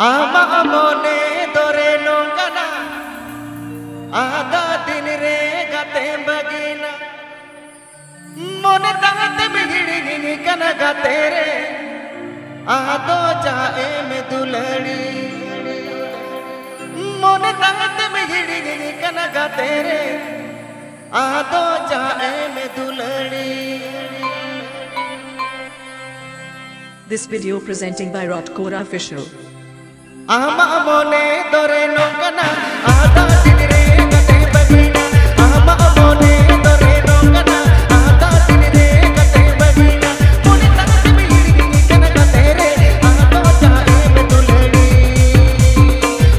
Ama amone dore nongana Ada din re gate bagina Mone dagate bigidi kana gate re Ado jae me duladi Mone dagate bigidi kana gate re Ado jae me duladi. This video presenting by Rotkora Official. Ama amone dore nongana ada dinre gate bagina ama amone dore nongana ada dinre gate bagina mone tagte bihiri kana gate re ado jae me duladi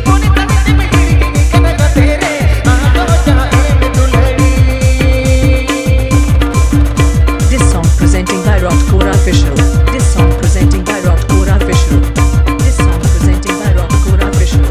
mone tagte bihiri kana gate re ado jae me duladi. This song presenting by Rotkora Official. This song presenting by Rotkora Official. This song presenting by Rotkora Official.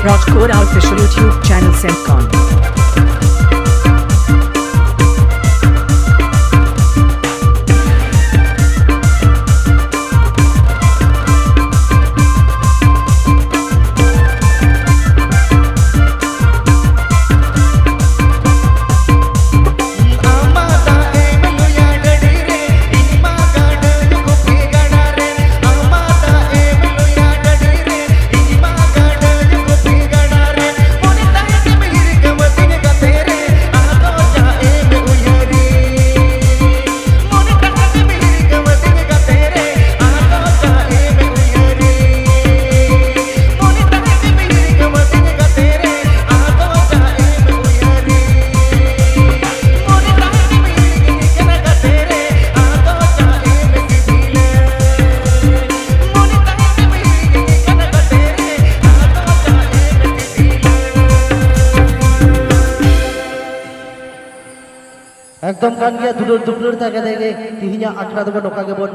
Rotkora Official YouTube channel Sendcon. Mone एकदम kan gaya dulur-dulur ta kade ge tihinya akhra do noka ge bon